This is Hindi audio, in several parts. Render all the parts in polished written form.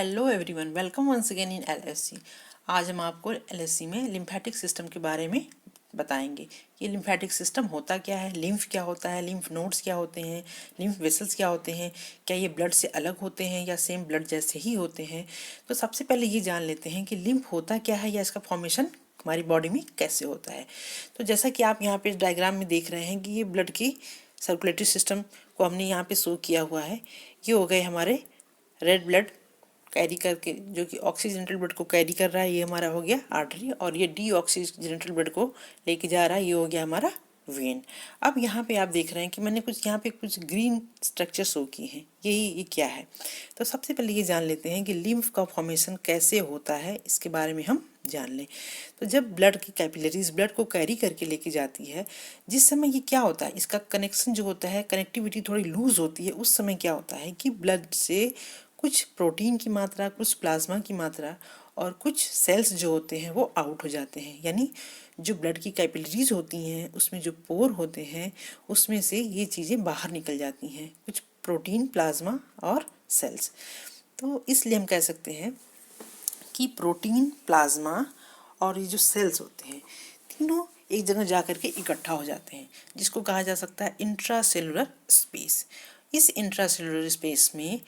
Hello everyone, welcome once again in LSC. आज हम आपको एलएससी में लिम्फेटिक सिस्टम के बारे में बताएंगे। ये लिम्फेटिक सिस्टम होता क्या है, लिम्फ क्या होता है, लिम्फ नोड्स क्या होते हैं, लिम्फ वेसल्स क्या होते हैं, क्या ये ब्लड से अलग होते हैं या सेम ब्लड जैसे ही होते हैं। तो सबसे पहले ये जान लेते हैं कि लिम्फ होता क्या है या इसका फॉर्मेशन हमारी बॉडी में कैसे होता है। तो जैसा कि आप यहाँ पे डायग्राम में देख रहे हैं कि ये ब्लड की सर्कुलेटरी सिस्टम को हमने यहाँ पे शो किया हुआ है। ये हो गए हमारे रेड ब्लड कैरी करके, जो कि ऑक्सीजनेटेड ब्लड को कैरी कर रहा है, ये हमारा हो गया आर्टरी, और ये डी ऑक्सीजनेटेड ब्लड को लेके जा रहा है, ये हो गया हमारा वेन। अब यहाँ पे आप देख रहे हैं कि मैंने कुछ यहाँ पे कुछ ग्रीन स्ट्रक्चर शो किए हैं, ये क्या है। तो सबसे पहले ये जान लेते हैं कि लिम्फ का फॉर्मेशन कैसे होता है, इसके बारे में हम जान लें। तो जब ब्लड की कैपिलरीज ब्लड को कैरी करके लेके जाती है, जिस समय ये क्या होता है, इसका कनेक्शन जो होता है, कनेक्टिविटी थोड़ी लूज होती है, उस समय क्या होता है कि ब्लड से कुछ प्रोटीन की मात्रा, कुछ प्लाज्मा की मात्रा और कुछ सेल्स जो होते हैं वो आउट हो जाते हैं। यानी जो ब्लड की कैपिलरीज होती हैं उसमें जो पोर होते हैं उसमें से ये चीज़ें बाहर निकल जाती हैं, कुछ प्रोटीन, प्लाज्मा और सेल्स। तो इसलिए हम कह सकते हैं कि प्रोटीन, प्लाज्मा और ये जो सेल्स होते हैं तीनों एक जगह जा कर के इकट्ठा हो जाते हैं, जिसको कहा जा सकता है इंट्रासेलुलर स्पेस। इस इंट्रासेलुलर स्पेस में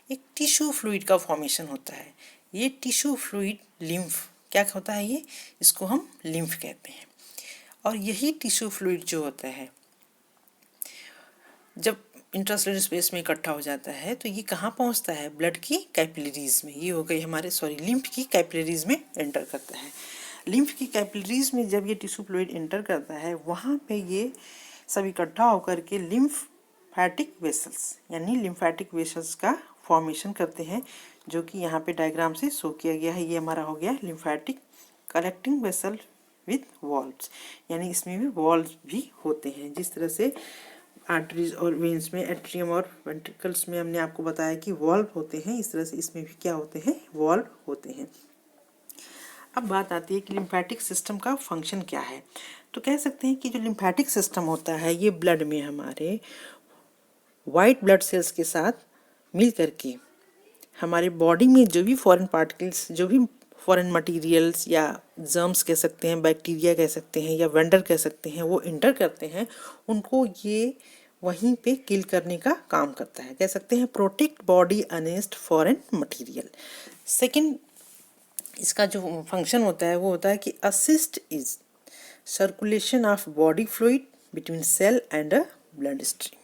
एक टिश्यू फ्लूइड का फॉर्मेशन होता है। ये टिश्यू फ्लूइड लिम्फ क्या होता है, ये इसको हम लिम्फ कहते हैं। और यही टिश्यू फ्लूइड जो होता है जब इंट्रासेलुलर स्पेस में इकट्ठा हो जाता है तो ये कहाँ पहुँचता है, ब्लड की कैपिलरीज में। ये हो गई हमारे लिम्फ की कैपिलरीज में एंटर करता है। लिम्फ की कैपिलरीज में जब ये टिश्यू फ्लूइड एंटर करता है, वहाँ पे ये सब इकट्ठा होकर के लिम्फेटिक वेसल्स यानी लिम्फेटिक वेसल्स का फॉर्मेशन करते हैं, जो कि यहाँ पे डायग्राम से शो किया गया है। ये हमारा हो गया lymphatic collecting vessel with valves, यानी इसमें भी वॉल्व्स भी होते हैं। जिस तरह से आर्टरीज और वेन्स में, एट्रियम और वेंट्रिकल्स में हमने आपको बताया कि वॉल्व होते हैं, इस तरह से इसमें भी क्या होते हैं, वॉल्व होते हैं। अब बात आती है कि लिम्फेटिक सिस्टम का फंक्शन क्या है। तो कह सकते हैं कि जो लिम्फेटिक सिस्टम होता है ये ब्लड में हमारे वाइट ब्लड सेल्स के साथ मिल करके हमारे बॉडी में जो भी फॉरेन पार्टिकल्स, जो भी फॉरेन मटेरियल्स या जर्म्स कह सकते हैं, बैक्टीरिया कह सकते हैं या वेंडर कह सकते हैं, वो इंटर करते हैं, उनको ये वहीं पे किल करने का काम करता है। कह सकते हैं protect body against foreign material. Second इसका जो फंक्शन होता है वो होता है कि assist is circulation of body fluid between cell and a blood stream.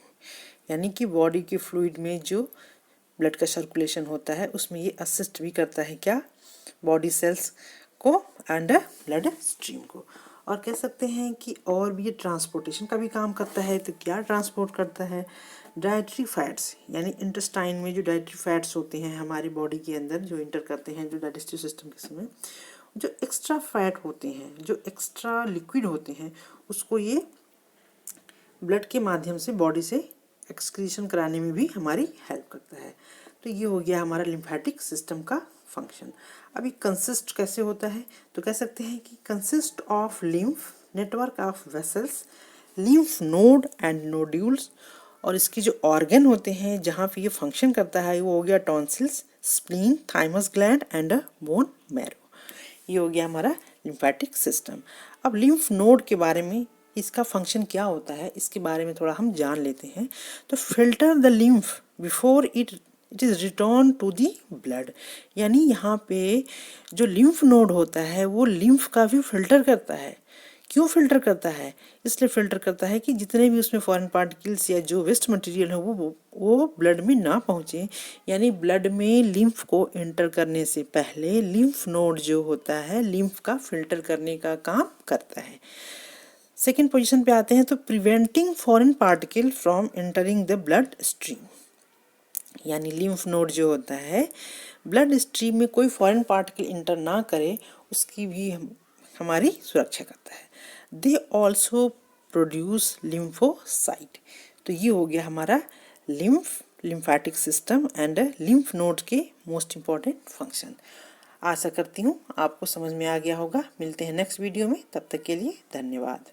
यानी कि बॉडी के फ्लूइड में जो ब्लड का सर्कुलेशन होता है उसमें ये असिस्ट भी करता है, क्या, बॉडी सेल्स को एंड ब्लड स्ट्रीम को। और कह सकते हैं कि और भी ये ट्रांसपोर्टेशन का भी काम करता है। तो क्या ट्रांसपोर्ट करता है, डाइटरी फैट्स, यानी इंटेस्टाइन में जो डाइटरी फैट्स होते हैं हमारी बॉडी के अंदर जो इंटर करते हैं, जो डाइजेस्टिव सिस्टम के समय जो एक्स्ट्रा फैट होते हैं, जो एक्स्ट्रा लिक्विड होते हैं, उसको ये ब्लड के माध्यम से बॉडी से एक्सक्रीशन कराने में भी हमारी हेल्प करता है। तो ये हो गया हमारा लिम्फेटिक सिस्टम का फंक्शन। अभी कंसिस्ट कैसे होता है, तो कह सकते हैं कि consist of lymph network of vessels, lymph node and nodules. और इसके जो ऑर्गन होते हैं जहाँ पे ये फंक्शन करता है वो हो गया tonsils, spleen, thymus gland and bone marrow. ये हो गया हमारा लिम्फेटिक सिस्टम। अब लिम्फ नोड के बारे में, इसका फंक्शन क्या होता है, इसके बारे में थोड़ा हम जान लेते हैं। तो filter the lymph before it is return to the blood. यानी यहाँ पे जो लिम्फ नोड होता है वो लिम्फ का भी फिल्टर करता है। क्यों फिल्टर करता है, इसलिए फिल्टर करता है कि जितने भी उसमें फॉरेन पार्टिकल्स या जो वेस्ट मटेरियल है वो ब्लड में ना पहुँचे। यानी ब्लड में लिम्फ को एंटर करने से पहले लिम्फ नोड जो होता है लिम्फ का फिल्टर करने का काम करता है। सेकेंड पोजीशन पे आते हैं तो preventing foreign particle from entering the blood stream. यानी लिम्फ नोड जो होता है ब्लड स्ट्रीम में कोई फॉरेन पार्टिकल इंटर ना करे, उसकी भी हमारी सुरक्षा करता है। They also produce lymphocyte. तो ये हो गया हमारा lymphatic system and lymph node के मोस्ट इम्पॉर्टेंट फंक्शन। आशा करती हूँ आपको समझ में आ गया होगा। मिलते हैं नेक्स्ट वीडियो में, तब तक के लिए धन्यवाद।